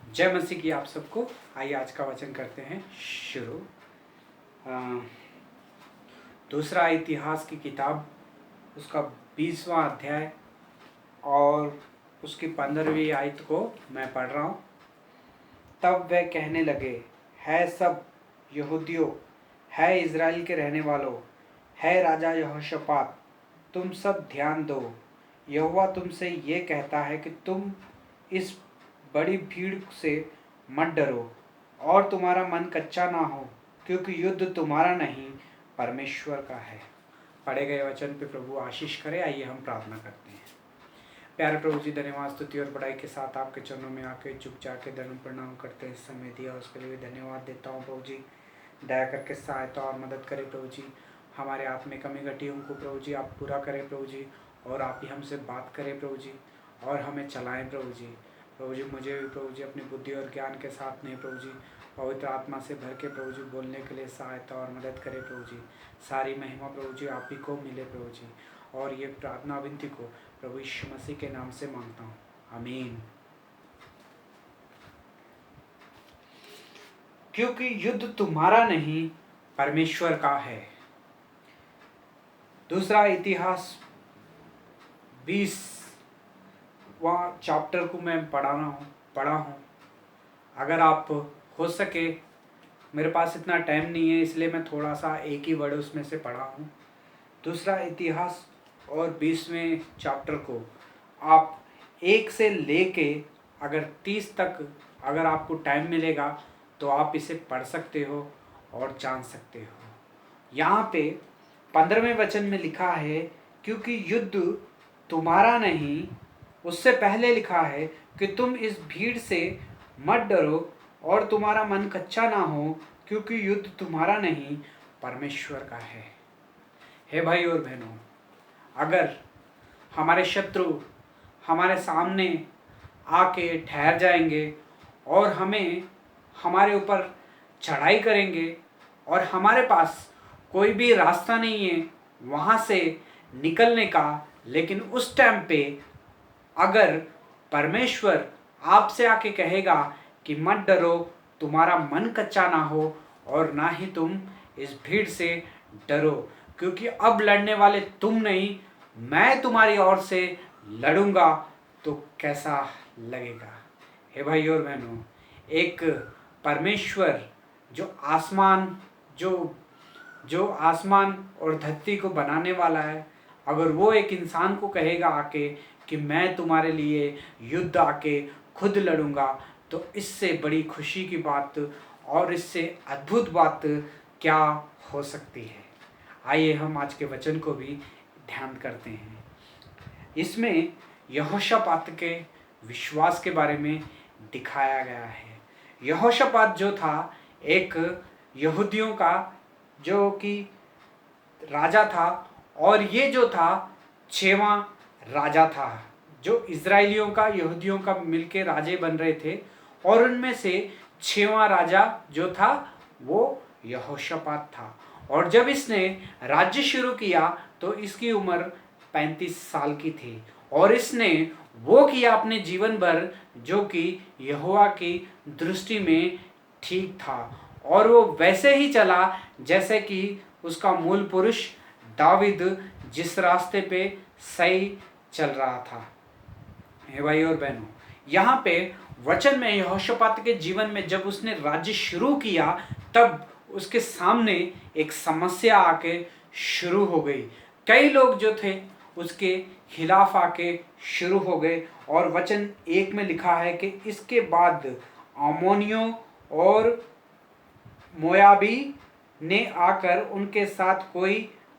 जय मसीह की आप सबको। आइए आज का वचन करते हैं शुरू। दूसरा इतिहास की किताब उसका 20वां अध्याय और उसकी 15वीं आयत को मैं पढ़ रहा हूँ। तब वे कहने लगे, है सब यहूदियों, है इज़राइल के रहने वालों, है राजा यहोशापात, तुम सब ध्यान दो। यहोवा तुमसे ये कहता है कि तुम इस बड़ी भीड़ से मत डरो और तुम्हारा मन कच्चा ना हो, क्योंकि युद्ध तुम्हारा नहीं परमेश्वर का है। पढ़े गए वचन पे प्रभु आशीष करे। आइए हम प्रार्थना करते हैं। प्यारे प्रभु जी, धन्यवाद, स्तुति और बड़ाई के साथ आपके चरणों में आके झुक जाके दंड प्रणाम करते हैं। समय दिया उसके लिए धन्यवाद देता हूँ प्रभु जी। दया करके सहायता और मदद करें प्रभु जी। हमारे आप में कमी घटियों को प्रभु जी आप पूरा करें प्रभु जी, और आप ही हमसे बात करें प्रभु जी, और हमें चलाएं प्रभु जी। प्रभु जी मुझे भी प्रभु जी अपनी बुद्धि और ज्ञान के साथ नहीं प्रभु जी, पवित्र आत्मा से भर के प्रभु जी बोलने के लिए सहायता और मदद करें प्रभु जी। सारी महिमा प्रभु जी आप ही को मिले प्रभु जी, और ये प्रार्थना विनती को प्रभु यीशु मसीह के नाम से मांगता हूँ, आमीन। क्योंकि युद्ध तुम्हारा नहीं परमेश्वर का है। दूसरा इतिहास 20वां चैप्टर को मैं पढ़ा हूँ। अगर आप हो सके, मेरे पास इतना टाइम नहीं है इसलिए मैं थोड़ा सा एक ही वर्ड उसमें से पढ़ा हूँ। दूसरा इतिहास और 20वें चैप्टर को आप 1 से लेके अगर 30 तक अगर आपको टाइम मिलेगा तो आप इसे पढ़ सकते हो और जान सकते हो। यहाँ पे 15वें वचन में लिखा है, क्योंकि युद्ध तुम्हारा नहीं, उससे पहले लिखा है कि तुम इस भीड़ से मत डरो और तुम्हारा मन कच्चा ना हो, क्योंकि युद्ध तुम्हारा नहीं परमेश्वर का है। हे भाई और बहनों, अगर हमारे शत्रु हमारे सामने आके ठहर जाएंगे और हमारे ऊपर चढ़ाई करेंगे और हमारे पास कोई भी रास्ता नहीं है वहाँ से निकलने का, लेकिन उस टाइम पे अगर परमेश्वर आपसे आके कहेगा कि मत डरो, तुम्हारा मन कच्चा ना हो और ना ही तुम इस भीड़ से डरो, क्योंकि अब लड़ने वाले तुम नहीं, मैं तुम्हारी ओर से लड़ूंगा, तो कैसा लगेगा। हे भाई और बहनों, एक परमेश्वर जो आसमान और धरती को बनाने वाला है, अगर वो एक इंसान को कहेगा आके कि मैं तुम्हारे लिए युद्ध आके खुद लड़ूंगा, तो इससे बड़ी खुशी की बात और इससे अद्भुत बात क्या हो सकती है। आइए हम आज के वचन को भी ध्यान करते हैं। इसमें यहोशापात के विश्वास के बारे में दिखाया गया है। यहोशापात जो था एक यहूदियों का जो कि राजा था, और ये जो था 6वां राजा था, जो इज़राइलियों का यहूदियों का मिलके राजे बन रहे थे, और उनमें से 6वां राजा जो था वो यहोशापात था। और जब इसने राज्य शुरू किया तो इसकी उम्र 35 साल की थी, और इसने वो किया अपने जीवन भर जो कि यहोवा की दृष्टि में ठीक था, और वो वैसे ही चला जैसे कि उसका मूल पुरुष दाविद जिस रास्ते पे सही चल रहा था। हे भाई और बहनों, यहाँ पे वचन में यहोशापात के जीवन में जब उसने राज्य शुरू किया तब उसके सामने एक समस्या आके शुरू हो गई। कई लोग जो थे उसके खिलाफ आके शुरू हो गए, और वचन 1 में लिखा है कि इसके बाद अम्मोनियों और मोयाबी ने आकर उनके साथ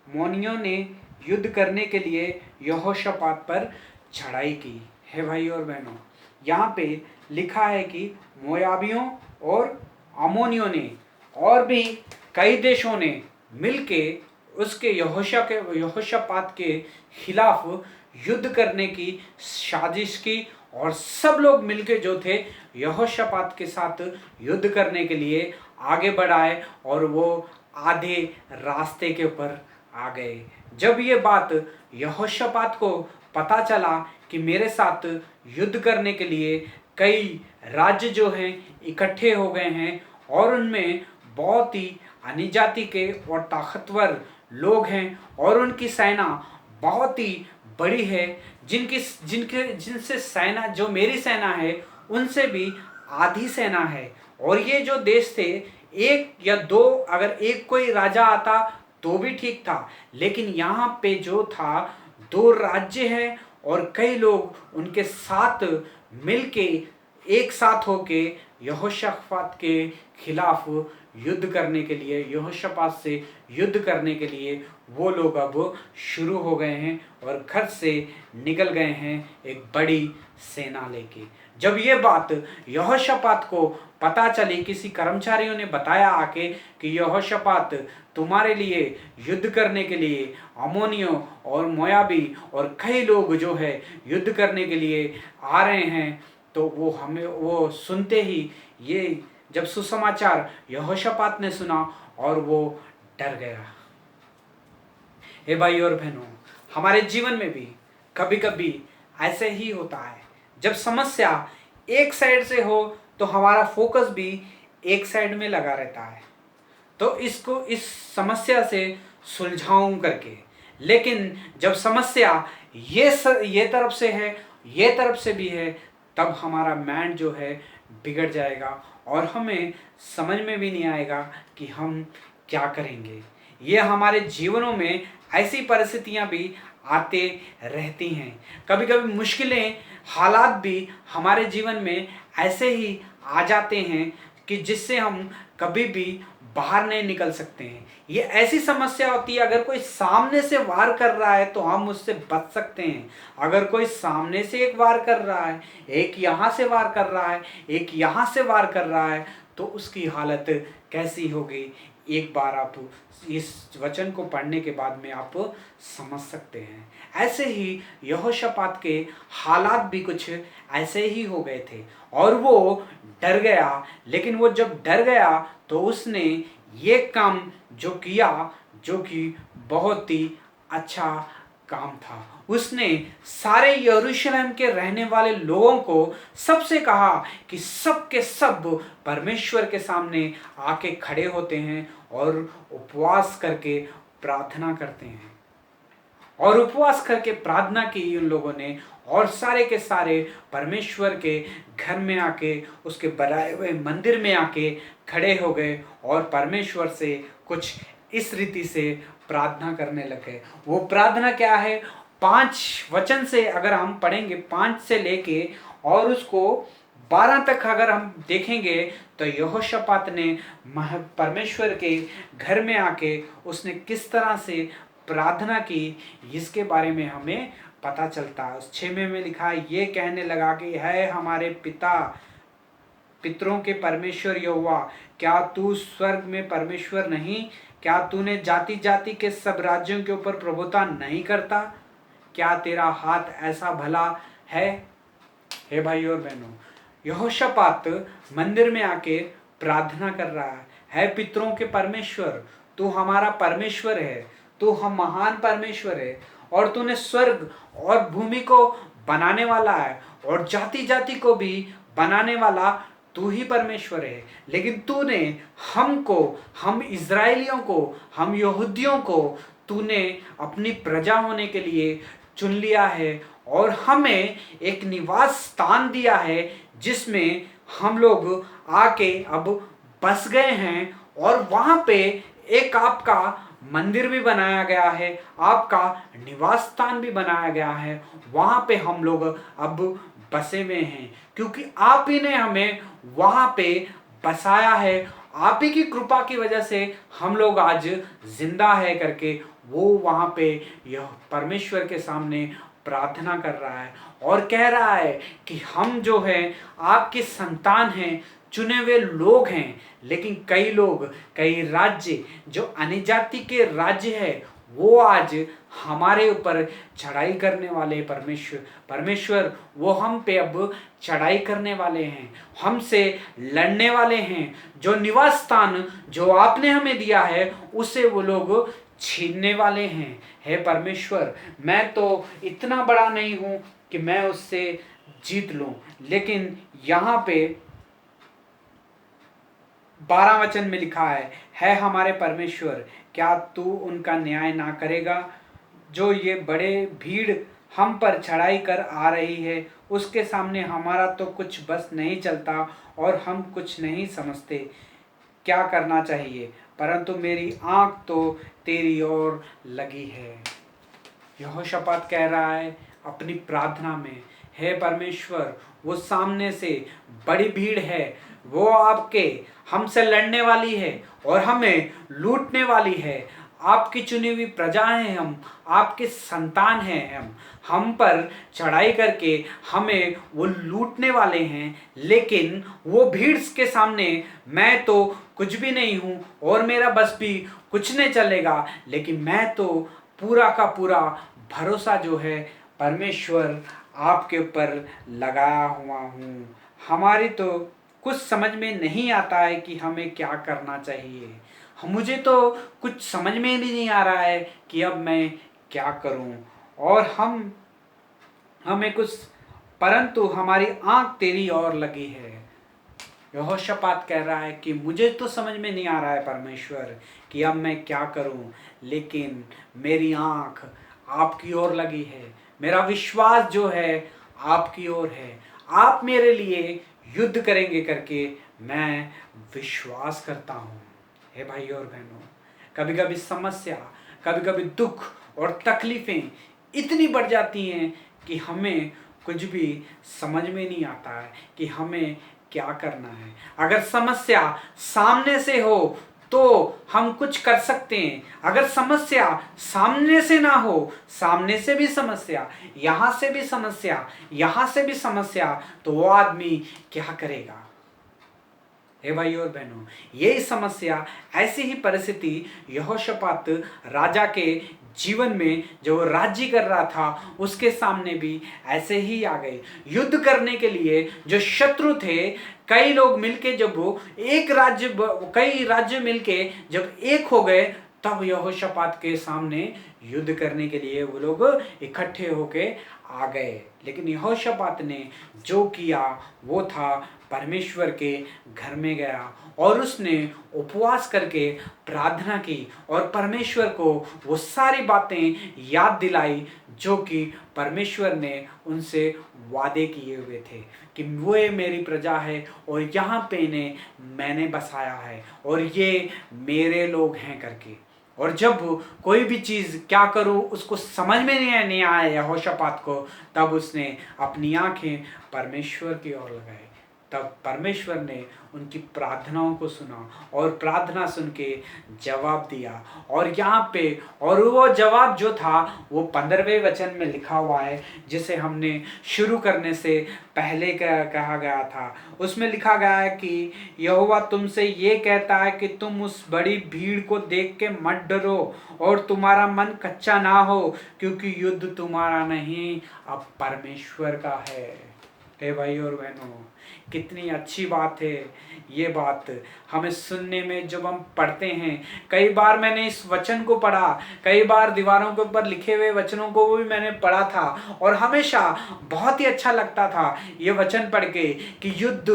मोनियों ने युद्ध करने के लिए यहोशापात पर चढ़ाई की। हे भाई और बहनों, यहाँ पे लिखा है कि मोयाबियों और अम्मोनियों ने और भी कई देशों ने मिलके उसके यहोशापात के खिलाफ युद्ध करने की साजिश की, और सब लोग मिलके जो थे यहोशापात के साथ युद्ध करने के लिए आगे बढ़ाए, और वो आधे रास्ते के ऊपर आ गए। जब ये बात यहोशापात को पता चला कि मेरे साथ युद्ध करने के लिए कई राज्य जो हैं इकट्ठे हो गए हैं और उनमें बहुत ही अन्य जाति के और ताकतवर लोग हैं और उनकी सेना बहुत ही बड़ी है, जिनसे सेना जो मेरी सेना है उनसे भी आधी सेना है। और ये जो देश थे, एक या दो, अगर एक कोई राजा आता तो भी ठीक था, लेकिन यहाँ पे जो था 2 राज्य हैं और कई लोग उनके साथ मिलके एक साथ होके यहोशापात के खिलाफ युद्ध करने के लिए, यहोशापात से युद्ध करने के लिए वो लोग अब शुरू हो गए हैं और घर से निकल गए हैं एक बड़ी सेना लेके। जब ये बात यहोशापात को पता चली, किसी कर्मचारियों ने बताया आके कि यहोशापात तुम्हारे लिए युद्ध करने के लिए अम्मोनियों और मोयाबी और कई लोग जो है युद्ध करने के लिए आ रहे हैं, तो वो सुनते ही, ये जब सुसमाचार यहोशापात ने सुना और वो डर गया। हे भाई और बहनों, हमारे जीवन में भी कभी कभी ऐसे ही होता है। जब समस्या एक साइड से हो तो हमारा फोकस भी एक साइड में लगा रहता है, तो इस समस्या से सुलझाऊं करके। लेकिन जब समस्या ये तरफ से है, ये तरफ से भी है, तब हमारा माइंड जो है बिगड़ जाएगा और हमें समझ में भी नहीं आएगा कि हम क्या करेंगे। ये हमारे जीवनों में ऐसी परिस्थितियां भी आते रहती हैं। कभी कभी मुश्किलें, हालात भी हमारे जीवन में ऐसे ही आ जाते हैं कि जिससे हम कभी भी बाहर नहीं निकल सकते हैं। ये ऐसी समस्या होती है, अगर कोई सामने से वार कर रहा है तो हम उससे बच सकते हैं। अगर कोई सामने से एक वार कर रहा है, एक यहाँ से वार कर रहा है, एक यहाँ से वार कर रहा है, तो उसकी हालत कैसी होगी, एक बार आप इस वचन को पढ़ने के बाद में आप समझ सकते हैं। ऐसे ही यहोशापात के हालात भी कुछ ऐसे ही हो गए थे और वो डर गया। लेकिन वो जब डर गया तो उसने ये काम जो किया, जो कि बहुत ही अच्छा काम था। उसने सारे यरूशलेम के रहने वाले लोगों को सबसे कहा कि सब के सब परमेश्वर के सामने आके खड़े होते हैं और उपवास करके प्रार्थना करते हैं। और उपवास करके प्रार्थना की उन लोगों ने, और सारे के सारे परमेश्वर के घर में आके, उसके बनाए हुए मंदिर में आके खड़े हो गए और परमेश्वर से कुछ इस रीति से प्रार्थना करने लगे। वो प्रार्थना क्या है? 5 वचन से अगर हम पढ़ेंगे, 5 से लेके और उसको 12 तक अगर हम देखेंगे, तो यहोशापात ने परमेश्वर के घर में आके उसने किस तरह से प्रार्थना की, इसके बारे में हमें पता चलता है। उस 6 में लिखा है, ये कहने लगा कि है हमारे पितरों के परमेश्वर यहोवा, क्या तू स्वर्ग में परमेश्वर नहीं? क्या तूने जाति जाति के सब राज्यों के ऊपर प्रभुता नहीं करता? क्या तेरा हाथ ऐसा भला है? हे भाई और बहनों, यहोशापात मंदिर में आके प्रार्थना कर रहा है, पितरों के परमेश्वर, तू हमारा परमेश्वर है, तू हम महान परमेश्वर है, और तूने स्वर्ग और भूमि को बनाने वाला है और जाति जाति को भी बनाने वाला तू ही परमेश्वर है। लेकिन तूने हमको, हम इज़राइलियों को, हम यहूदियों को तूने अपनी प्रजा होने के लिए चुन लिया है और हमें एक निवास स्थान दिया है जिसमें हम लोग आके अब बस गए हैं। और वहाँ पे एक आपका मंदिर भी बनाया गया है, आपका निवास स्थान भी बनाया गया है, वहाँ पे हम लोग अब बसे हुए हैं, क्योंकि आप ही ने हमें वहाँ पे बसाया है। आप ही की कृपा की वजह से हम लोग आज जिंदा है करके वो वहाँ पे यह परमेश्वर के सामने प्रार्थना कर रहा है और कह रहा है कि हम जो है आपके संतान हैं, चुने हुए लोग हैं। लेकिन कई लोग, कई राज्य जो अन्य जाति के राज्य है, वो आज हमारे ऊपर चढ़ाई करने वाले परमेश्वर वो हम पे अब चढ़ाई करने वाले हैं, हमसे लड़ने वाले हैं। जो निवास स्थान जो आपने हमें दिया है उसे वो लोग छीनने वाले हैं। हे परमेश्वर, मैं तो इतना बड़ा नहीं हूँ, कि मैं उससे जीत लूं। लेकिन यहाँ पे 12 वचन में लिखा है हमारे परमेश्वर, क्या तू उनका न्याय ना करेगा? जो ये बड़े भीड़ हम पर चढ़ाई कर आ रही है, उसके सामने हमारा तो कुछ बस नहीं चलता और हम कुछ नहीं समझते क्या करना चाहिए, परंतु मेरी आंख तो तेरी ओर लगी है। यहोशापात कह रहा है अपनी प्रार्थना में, हे परमेश्वर, वो सामने से बड़ी भीड़ है, वो आपके हमसे लड़ने वाली है और हमें लूटने वाली है। आपकी चुनी हुई प्रजा हैं हम, आपके संतान हैं हम पर चढ़ाई करके हमें वो लूटने वाले हैं। लेकिन वो भीड़ के सामने मैं तो कुछ भी नहीं हूँ और मेरा बस भी कुछ नहीं चलेगा। लेकिन मैं तो पूरा का पूरा भरोसा जो है परमेश्वर आपके ऊपर लगाया हुआ हूँ। हमारी तो कुछ समझ में नहीं आता है कि हमें क्या करना चाहिए। मुझे तो कुछ समझ में भी नहीं आ रहा है कि अब मैं क्या करूं, और हमें कुछ, परंतु हमारी आंख तेरी ओर लगी है। यहोशापात कह रहा है कि मुझे तो समझ में नहीं आ रहा है परमेश्वर कि अब मैं क्या करूं, लेकिन मेरी आंख आपकी ओर लगी है, मेरा विश्वास जो है आपकी ओर है। आप मेरे लिए युद्ध करेंगे करके मैं विश्वास करता हूँ। हे भाइयों और बहनों, कभी कभी समस्या, कभी कभी दुख और तकलीफें इतनी बढ़ जाती हैं कि हमें कुछ भी समझ में नहीं आता है कि हमें क्या करना है। अगर समस्या सामने से हो तो हम कुछ कर सकते हैं, अगर समस्या सामने से ना हो, सामने से भी समस्या, यहाँ से भी समस्या, यहाँ से भी समस्या, तो वो आदमी क्या करेगा? हे भाइयों और बहनों, यही समस्या, ऐसी ही परिस्थिति यहोशापात राजा के जीवन में, जो राज्य कर रहा था, उसके सामने भी ऐसे ही आ गए। युद्ध करने के लिए जो शत्रु थे, कई लोग मिलके जब वो कई राज्य मिलके जब एक हो गए, तब यहोशापात के सामने युद्ध करने के लिए वो लोग इकट्ठे होके आ गए। लेकिन यहोशापात ने जो किया वो था, परमेश्वर के घर में गया और उसने उपवास करके प्रार्थना की और परमेश्वर को वो सारी बातें याद दिलाई जो कि परमेश्वर ने उनसे वादे किए हुए थे कि वो मेरी प्रजा है और यहाँ पे इन्हें मैंने बसाया है और ये मेरे लोग हैं करके। और जब कोई भी चीज़ क्या करूँ उसको समझ में नहीं आया यहोशापात को, तब उसने अपनी आंखें परमेश्वर की ओर लगाई। तब परमेश्वर ने उनकी प्रार्थनाओं को सुना और प्रार्थना सुन के जवाब दिया। और यहाँ पे, और वो जवाब जो था वो 15वें वचन में लिखा हुआ है, जिसे हमने शुरू करने से पहले कहा गया था। उसमें लिखा गया है कि यहोवा तुमसे ये कहता है कि तुम उस बड़ी भीड़ को देख के मत डरो और तुम्हारा मन कच्चा ना हो, क्योंकि युद्ध तुम्हारा नहीं, अब परमेश्वर का है। हे भाई और बहनों, कितनी अच्छी बात है ये बात हमें सुनने में। जब हम पढ़ते हैं, कई बार मैंने इस वचन को पढ़ा, कई बार दीवारों के ऊपर लिखे हुए वचनों को भी मैंने पढ़ा था और हमेशा बहुत ही अच्छा लगता था ये वचन पढ़ के कि युद्ध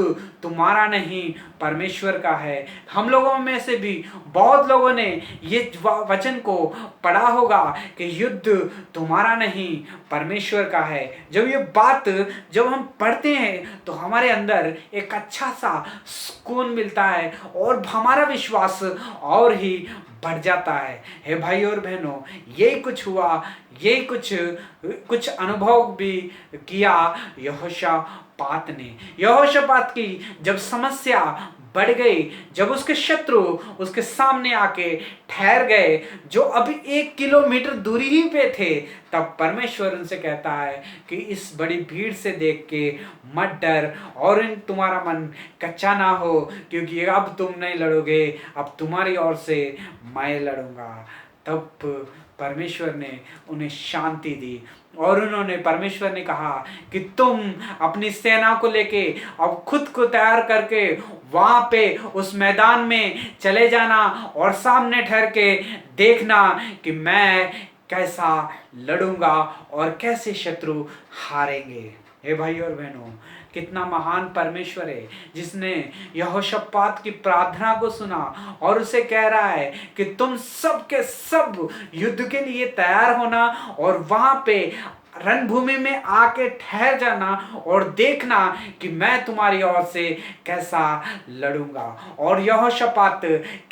तुम्हारा नहीं, परमेश्वर का है। हम लोगों में से भी बहुत लोगों ने ये वचन को पढ़ा होगा कि युद्ध तुम्हारा नहीं, परमेश्वर का है। जब ये बात जब हम पढ़ते हैं तो हमारे अंदर एक अच्छा सा सुकून मिलता है और हमारा विश्वास और ही बढ़ जाता है। हे भाई और बहनों, यही कुछ हुआ, यही कुछ अनुभव भी किया यहोशापात ने। यहोशापात की जब समस्या बढ़ गई, जब उसके शत्रु उसके सामने आके ठहर गए जो अभी 1 किलोमीटर दूरी ही पे थे, तब परमेश्वर उनसे कहता है कि इस बड़ी भीड़ से देख के मत डर और तुम्हारा मन कच्चा ना हो, क्योंकि अब तुम नहीं लड़ोगे, अब तुम्हारी ओर से मैं लड़ूंगा। तब परमेश्वर ने उन्हें शांति दी और परमेश्वर ने कहा कि तुम अपनी सेना को लेके अब खुद को तैयार करके वहां पे उस मैदान में चले जाना और सामने ठहर के देखना कि मैं कैसा लड़ूंगा और कैसे शत्रु हारेंगे। हे भाई और बहनों, कितना महान परमेश्वर है जिसने यहोशापात की प्रार्थना को सुना और उसे कह रहा है कि तुम सब के सब युद्ध के लिए तैयार होना और वहां पे रणभूमि में आके ठहर जाना और देखना कि मैं तुम्हारी ओर से कैसा लड़ूंगा। और यहोशापात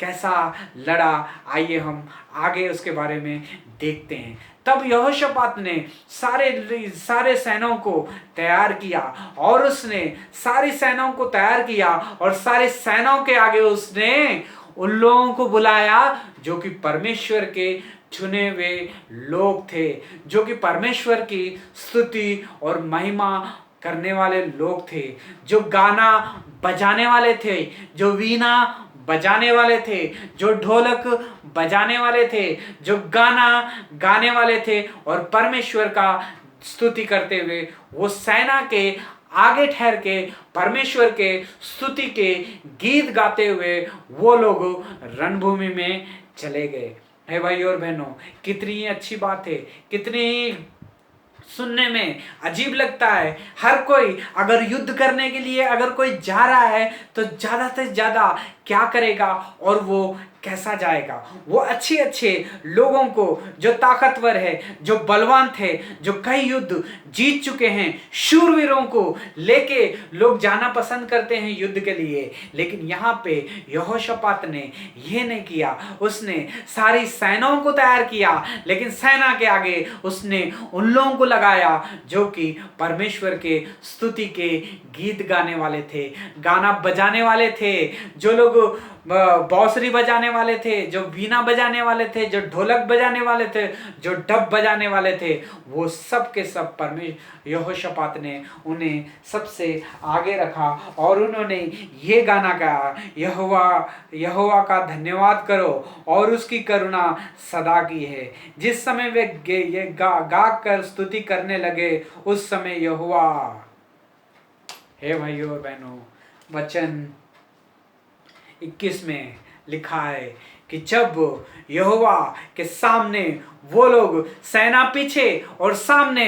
कैसा लड़ा, आइए हम आगे उसके बारे में देखते हैं। तब यहोशापात ने सारे सेनाओं को तैयार किया और उसने सारी सेनाओं को तैयार किया और सारी सेनाओं के आगे उसने उन लोगों को बुलाया जो कि परमेश्वर के चुने हुए लोग थे, जो कि परमेश्वर की स्तुति और महिमा करने वाले लोग थे, जो गाना बजाने वाले थे, जो वीणा बजाने वाले थे, जो ढोलक बजाने वाले थे, जो गाना गाने वाले थे और परमेश्वर का स्तुति करते हुए वो सेना के आगे ठहर के परमेश्वर के स्तुति के गीत गाते हुए वो लोग रणभूमि में चले गए। है भाई और बहनों, कितनी अच्छी बात है, कितनी सुनने में अजीब लगता है। हर कोई अगर युद्ध करने के लिए अगर कोई जा रहा है तो ज़्यादा से ज़्यादा क्या करेगा और वो कैसा जाएगा। वो अच्छे लोगों को, जो ताकतवर है, जो बलवान थे, जो कई युद्ध जीत चुके हैं, शूरवीरों को लेके लोग जाना पसंद करते हैं युद्ध के लिए। लेकिन यहाँ पे यहोशापात ने ये नहीं किया, उसने सारी सेनाओं को तैयार किया लेकिन सेना के आगे उसने उन लोगों को लगाया जो कि परमेश्वर के स्तुति के गीत गाने वाले थे, गाना बजाने वाले थे, जो लोग बांसुरी बजाने वाले थे, जो वीणा बजाने वाले थे, जो ढोलक बजाने वाले थे, जो डब बजाने वाले थे, वो सब के सब परमेश्वर यहोशापात ने उन्हें सबसे आगे रखा और उन्होंने ये गाना गाया, यहोवा का धन्यवाद करो और उसकी करुणा सदा की है। जिस समय वे ये गा कर स्तुति करने लगे उस समय यहोवा, हे भाइयों और बहनों, वचन 21 में लिखा है कि जब यहोवा के सामने वो लोग सेना पीछे और सामने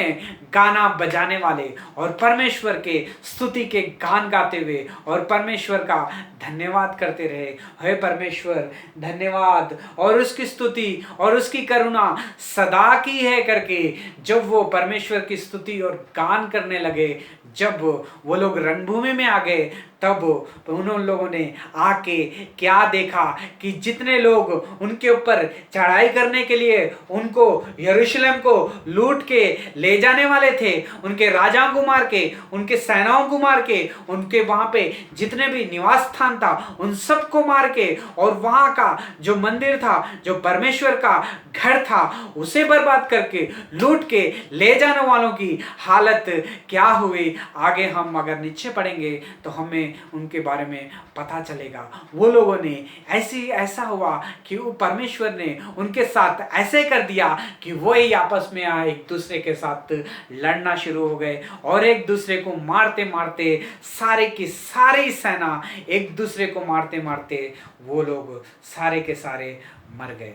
गाना बजाने वाले और परमेश्वर के स्तुति के गान गाते हुए और परमेश्वर का धन्यवाद करते रहे, हे परमेश्वर धन्यवाद और उसकी स्तुति और उसकी करुणा सदा की है करके जब वो परमेश्वर की स्तुति और गान करने लगे, जब वो लोग रणभूमि में आ गए, तब उन लोगों ने आके क्या देखा कि जितने लोग उनके ऊपर चढ़ाई करने के लिए उनको यरूशलेम को लूट के ले जाने वाले थे, उनके राजाओं को मार के, उनके सेनाओं को मार के, उनके वहां पे जितने भी निवास स्थान था उन सबको मार के और वहां का जो मंदिर था, जो परमेश्वर का घर था, उसे बर्बाद करके लूट के ले जाने वालों की हालत क्या हुई, आगे हम अगर नीचे पढ़ेंगे तो हमें उनके बारे में पता चलेगा। वो लोगों ने ऐसा हुआ कि वो परमेश्वर ने उनके साथ ऐसे कर दिया कि वो ही आपस में एक दूसरे के साथ लड़ना शुरू हो गए और एक दूसरे को मारते मारते सारे की सारी सेना एक दूसरे को मारते मारते वो लोग सारे के सारे मर गए।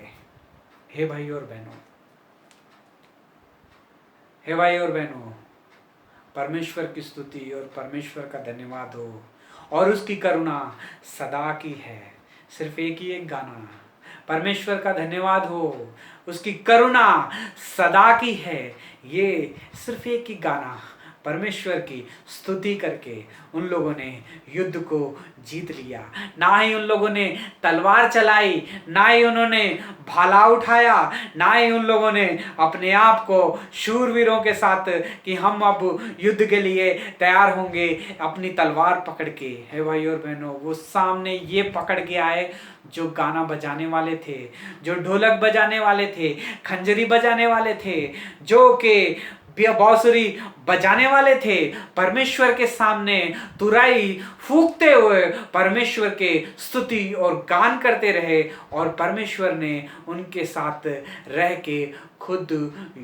हे भाई और बहनों, हे भाई और बहनों, परमेश्वर की स्तुति और परमेश्वर का धन्यवाद हो और उसकी करुणा सदा की है। सिर्फ एक ही एक गाना, परमेश्वर का धन्यवाद हो, उसकी करुणा सदा की है, ये सिर्फ एक ही गाना परमेश्वर की स्तुति करके उन लोगों ने युद्ध को जीत लिया। ना ही उन लोगों ने तलवार चलाई, ना ही उन्होंने भाला उठाया, ना ही उन लोगों ने अपने आप को शूरवीरों के साथ कि हम अब युद्ध के लिए तैयार होंगे अपनी तलवार पकड़ के। है भाई और बहनों, वो सामने ये पकड़ के आए जो गाना बजाने वाले थे, जो ढोलक बजाने वाले थे, खंजरी बजाने वाले थे, जो के बांसुरी बजाने वाले थे, परमेश्वर के सामने तुरई फूंकते हुए परमेश्वर के स्तुति और गान करते रहे और परमेश्वर ने उनके साथ रह के खुद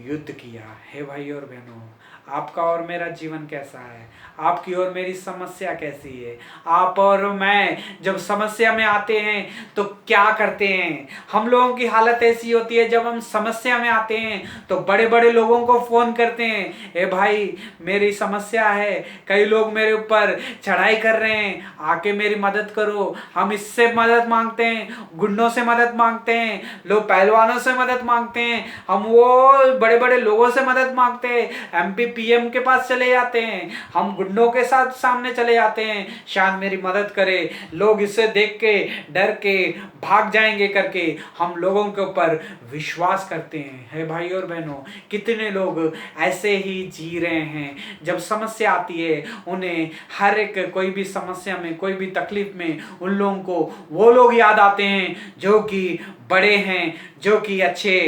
युद्ध किया। हे भाई और बहनों, आपका और मेरा जीवन कैसा है, आपकी और मेरी समस्या कैसी है। आप और मैं जब समस्या में आते हैं तो क्या करते हैं। हम लोगों की हालत ऐसी होती है, जब हम समस्या में आते हैं तो बड़े बड़े लोगों को फोन करते हैं, ए भाई मेरी समस्या है, कई लोग मेरे ऊपर चढ़ाई कर रहे हैं, आके मेरी मदद करो। हम इससे मदद मांगते हैं, गुंडों से मदद मांगते हैं, लोग पहलवानों से मदद मांगते हैं, हम वो बड़े बड़े लोगों से मदद मांगते हैं, एमपी पीएम के पास चले जाते हैं, हम गुंडों के साथ सामने चले जाते हैं, शायद मेरी मदद करे। लोग इसे देख के डर के भाग जाएंगे करके हम लोगों के ऊपर विश्वास करते हैं। है भाई और बहनों, कितने लोग ऐसे ही जी रहे हैं। जब समस्या आती है उन्हें हर एक कोई भी समस्या में, कोई भी तकलीफ में उन लोगों को वो लोग याद आते हैं जो कि बड़े हैं, जो कि अच्छे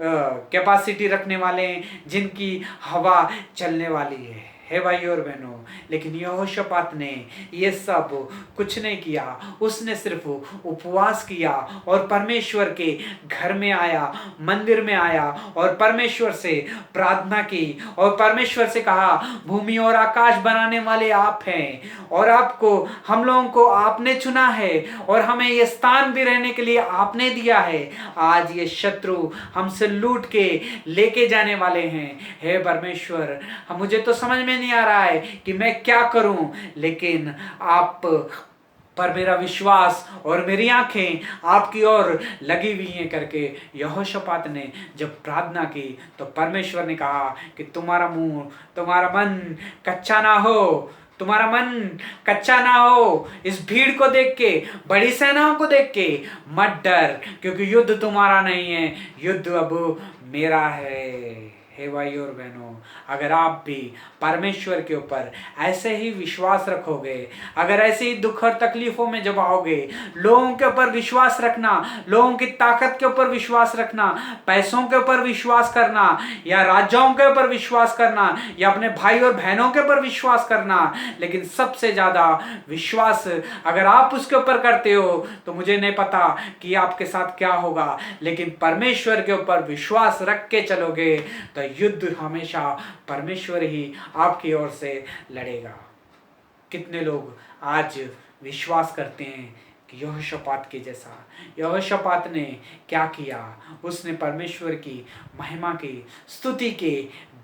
कैपेसिटी रखने वाले हैं, जिनकी हवा चलने वाली है। हे भाई और बहनों, लेकिन यहोशापात ने ये सब कुछ नहीं किया। उसने सिर्फ उपवास किया और परमेश्वर के घर में आया, मंदिर में आया और परमेश्वर से प्रार्थना की और परमेश्वर से कहा, भूमि और आकाश बनाने वाले आप हैं और आपको, हम लोगों को आपने चुना है और हमें ये स्थान भी रहने के लिए आपने दिया है। आज ये शत्रु हमसे लूट के लेके जाने वाले हैं। हे परमेश्वर, मुझे तो समझ में नहीं आ रहा है कि मैं क्या करूं, लेकिन आप पर मेरा विश्वास और मेरी आंखें आपकी ओर लगी हुई हैं करके यहोशापात ने जब प्रार्थना की तो परमेश्वर ने कहा कि तुम्हारा मुंह, तुम्हारा मन कच्चा ना हो, तुम्हारा मन कच्चा ना हो। इस भीड़ को देख के, बड़ी सेनाओं को देख के मत डर, क्योंकि युद्ध तुम्हारा नहीं है, युद्ध अब मेरा है। हे भाई और बहनों, अगर आप भी परमेश्वर के ऊपर ऐसे ही विश्वास रखोगे, अगर ऐसे ही दुख और तकलीफों में जब आओगे, लोगों के ऊपर विश्वास रखना, लोगों की ताकत के ऊपर विश्वास रखना, पैसों के ऊपर विश्वास करना या राज्यों के ऊपर विश्वास करना या अपने भाई और बहनों के ऊपर विश्वास करना, लेकिन सबसे ज्यादा विश्वास अगर आप उसके ऊपर करते हो तो मुझे नहीं पता कि आपके साथ क्या होगा, लेकिन परमेश्वर के ऊपर विश्वास रख के चलोगे तो युद्ध हमेशा परमेश्वर ही आपकी ओर से लड़ेगा। कितने लोग आज विश्वास करते हैं कि यहोशापात के जैसा। यहोशापात ने क्या किया, उसने परमेश्वर की महिमा की, स्तुति के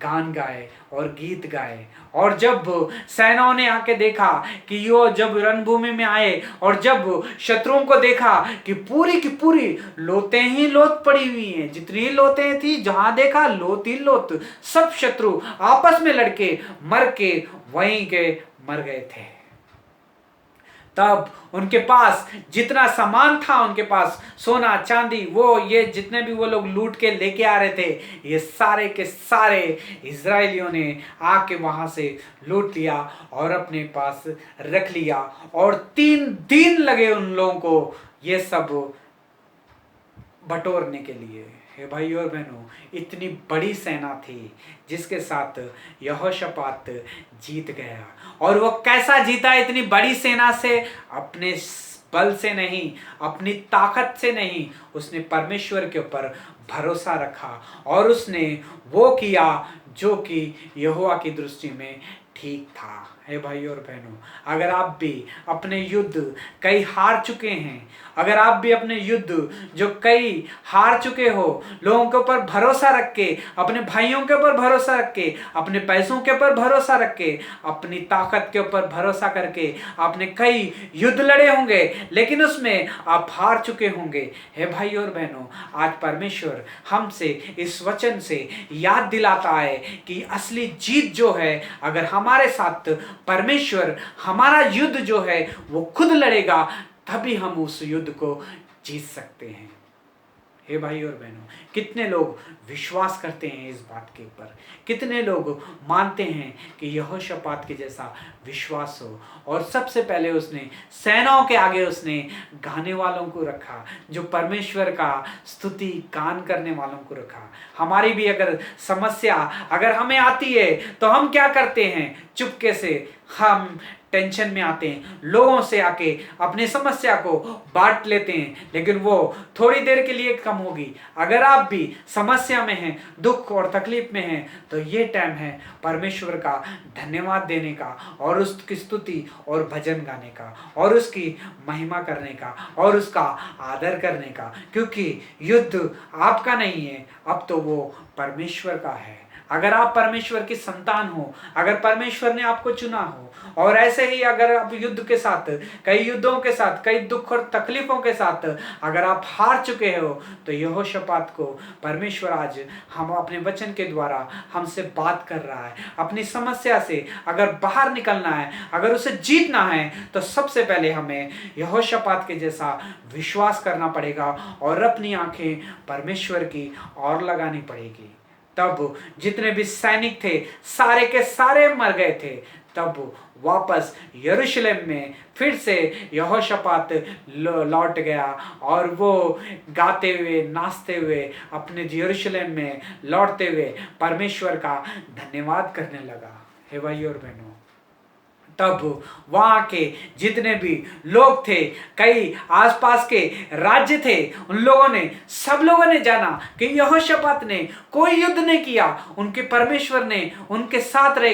गान गाए और गीत गाए। और जब सेनाओं ने आके देखा कि यो जब रणभूमि में आए और जब शत्रुओं को देखा कि पूरी की पूरी लोतें ही लोत पड़ी हुई हैं, जितनी लोतें थी जहां देखा लोत ही लोत, सब शत्रु आपस में लड़के मर के वहीं के मर गए थे। तब उनके पास जितना सामान था, उनके पास सोना चांदी, वो ये जितने भी वो लोग लूट के लेके आ रहे थे, ये सारे के सारे इजरायलियों ने आके वहां से लूट लिया और अपने पास रख लिया। और 3 दिन लगे उन लोगों को ये सब बटोरने के लिए। हे भाई और बहनों, इतनी बड़ी सेना थी जिसके साथ यहोशापात जीत गया। और वो कैसा जीता इतनी बड़ी सेना से? अपने बल से नहीं, अपनी ताकत से नहीं, उसने परमेश्वर के ऊपर भरोसा रखा और उसने वो किया जो कि यहोवा की दृष्टि में ठीक था। हे भाई और बहनों, अगर आप भी अपने युद्ध कई हार चुके हैं, अगर आप भी अपने युद्ध जो कई हार चुके हो, लोगों के ऊपर भरोसा रख के, अपने भाइयों के ऊपर भरोसा रख के, अपने पैसों के ऊपर भरोसा रख के, अपनी ताकत के ऊपर भरोसा करके आपने कई युद्ध लड़े होंगे, लेकिन उसमें आप हार चुके होंगे। हे भाई और बहनों, आज परमेश्वर हमसे इस वचन से याद दिलाता है कि असली जीत जो है, अगर हमारे साथ परमेश्वर हमारा युद्ध जो है वो खुद लड़ेगा, तभी हम उस युद्ध को जीत सकते हैं। हे भाई और बहनों, कितने लोग विश्वास करते हैं इस बात के ऊपर, कितने लोग मानते हैं कि यहोशापात के जैसा विश्वास हो। और सबसे पहले उसने सेनाओं के आगे उसने गाने वालों को रखा, जो परमेश्वर का स्तुति गान करने वालों को रखा। हमारी भी अगर समस्या अगर हमें आती है तो हम क्या करते हैं? चुपके से हम टेंशन में आते हैं, लोगों से आके अपनी समस्या को बांट लेते हैं, लेकिन वो थोड़ी देर के लिए कम होगी। अगर आप भी समस्या में हैं, दुख और तकलीफ में हैं, तो ये टाइम है परमेश्वर का धन्यवाद देने का और उसकी स्तुति और भजन गाने का और उसकी महिमा करने का और उसका आदर करने का, क्योंकि युद्ध आपका नहीं है, अब तो वो परमेश्वर का है। अगर आप परमेश्वर की संतान हो, अगर परमेश्वर ने आपको चुना हो, और ऐसे ही अगर आप युद्ध के साथ, कई युद्धों के साथ, कई दुख और तकलीफों के साथ अगर आप हार चुके हो, तो यहोशापात को परमेश्वर आज हम अपने वचन के द्वारा हमसे बात कर रहा है। अपनी समस्या से अगर बाहर निकलना है, अगर उसे जीतना है, तो सबसे पहले हमें यहोशापात के जैसा विश्वास करना पड़ेगा और अपनी आंखें परमेश्वर की ओर लगानी पड़ेगी। तब जितने भी सैनिक थे सारे के सारे मर गए थे। तब वापस यरूशलेम में फिर से यहोशापात लौट गया और वो गाते हुए, नाचते हुए, अपने यरूशलेम में लौटते हुए परमेश्वर का धन्यवाद करने लगा। हे भाई और बहनों, तब वहाँ के जितने भी लोग थे, कई आसपास के राज्य थे, उन लोगों ने, सब लोगों ने जाना कि यहोशापात ने कोई युद्ध नहीं किया, उनके परमेश्वर ने उनके साथ रह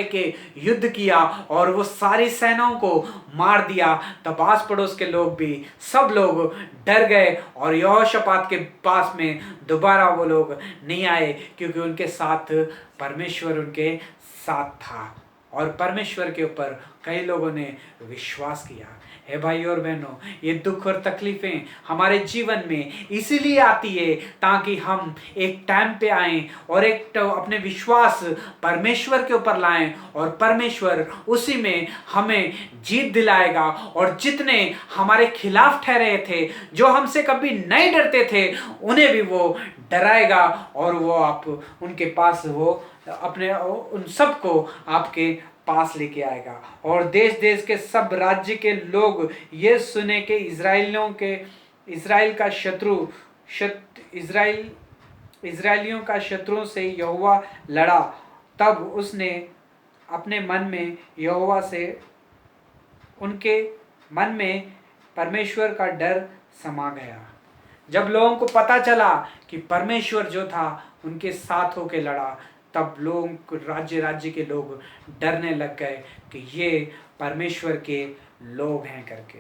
के युद्ध किया और वो सारी सेनाओं को मार दिया। तब आस पड़ोस के लोग भी, सब लोग डर गए और यहोशापात के पास में दोबारा वो लोग नहीं आए, क्योंकि उनके साथ परमेश्वर उनके साथ था और परमेश्वर के ऊपर कई लोगों ने विश्वास किया। हे भाई और बहनों, ये दुख और तकलीफें हमारे जीवन में इसीलिए आती है ताकि हम एक टाइम पे आएं और एक अपने विश्वास परमेश्वर के ऊपर लाएं और परमेश्वर उसी में हमें जीत दिलाएगा। और जितने हमारे खिलाफ ठहरे थे, जो हमसे कभी नहीं डरते थे, उन्हें भी वो डराएगा और वो आप उनके पास वो अपने उन सबको आपके पास लेके आएगा। और देश देश के सब राज्य के लोग ये सुने कि इजराइलियों का शत्रुओं से यहोवा लड़ा। तब उसने अपने मन में यहोवा से, उनके मन में परमेश्वर का डर समा गया। जब लोगों को पता चला कि परमेश्वर जो था उनके साथ होके लड़ा, तब लोग, राज्य के लोग डरने लग गए कि ये परमेश्वर के लोग हैं करके।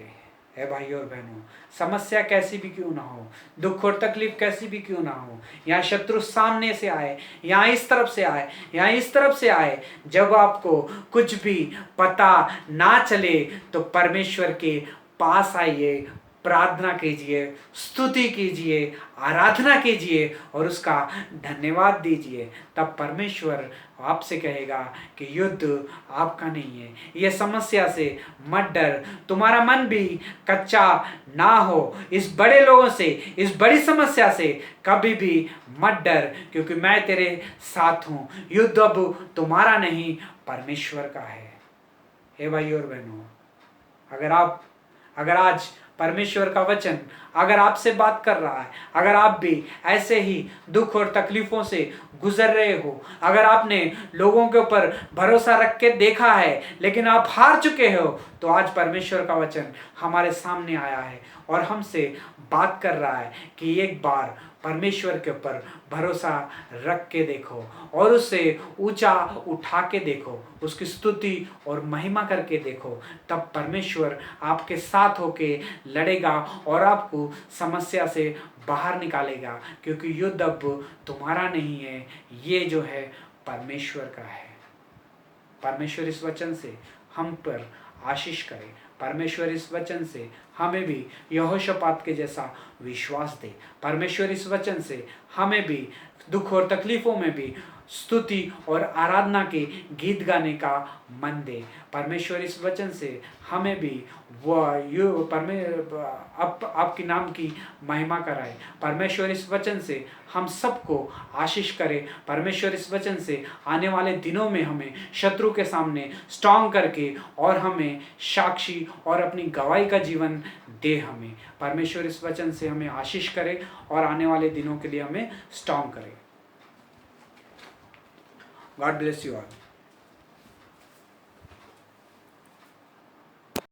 है भाई और बहनों, समस्या कैसी भी क्यों ना हो, दुख और तकलीफ कैसी भी क्यों ना हो, यहाँ शत्रु सामने से आए, यहाँ इस तरफ से आए, यहाँ इस तरफ से आए, जब आपको कुछ भी पता ना चले तो परमेश्वर के पास आइए, प्रार्थना कीजिए, स्तुति कीजिए, आराधना कीजिए और उसका धन्यवाद दीजिए। तब परमेश्वर आपसे कहेगा कि युद्ध आपका नहीं है। ये समस्या से मत डर, तुम्हारा मन भी कच्चा ना हो। इस बड़े लोगों से, इस बड़ी समस्या से कभी भी मत डर, क्योंकि मैं तेरे साथ हूँ। युद्ध अब तुम्हारा नहीं, परमेश्वर का है। हे भाई और बहनों, अगर आज परमेश्वर का वचन अगर आपसे बात कर रहा है, अगर आप भी ऐसे ही दुख और तकलीफों से गुजर रहे हो, अगर आपने लोगों के ऊपर भरोसा रख के देखा है लेकिन आप हार चुके हो, तो आज परमेश्वर का वचन हमारे सामने आया है और हमसे बात कर रहा है कि एक बार परमेश्वर के ऊपर भरोसा रख के देखो और उससे ऊंचा उठा के देखो, उसकी स्तुति और महिमा करके देखो। तब परमेश्वर आपके साथ होके लड़ेगा और आपको समस्या से बाहर निकालेगा, क्योंकि युद्ध अब तुम्हारा नहीं है, ये जो है परमेश्वर का है। परमेश्वर इस वचन से हम पर आशीष करे, परमेश्वर इस वचन से हमें भी यहोशापात के जैसा विश्वास दे, परमेश्वर इस वचन से हमें भी दुख और तकलीफों में भी स्तुति और आराधना के गीत गाने का मन दे। परमेश्वर इस वचन से हमें भी आपके नाम की महिमा कराए। परमेश्वर इस वचन से हम सबको आशीष करे। परमेश्वर इस वचन से आने वाले दिनों में हमें शत्रु के सामने स्ट्रांग करके और हमें साक्षी और अपनी गवाही का जीवन दे। हमें परमेश्वर इस वचन से हमें आशीष करे और आने वाले दिनों के लिए हमें स्ट्रांग करे। God bless you all.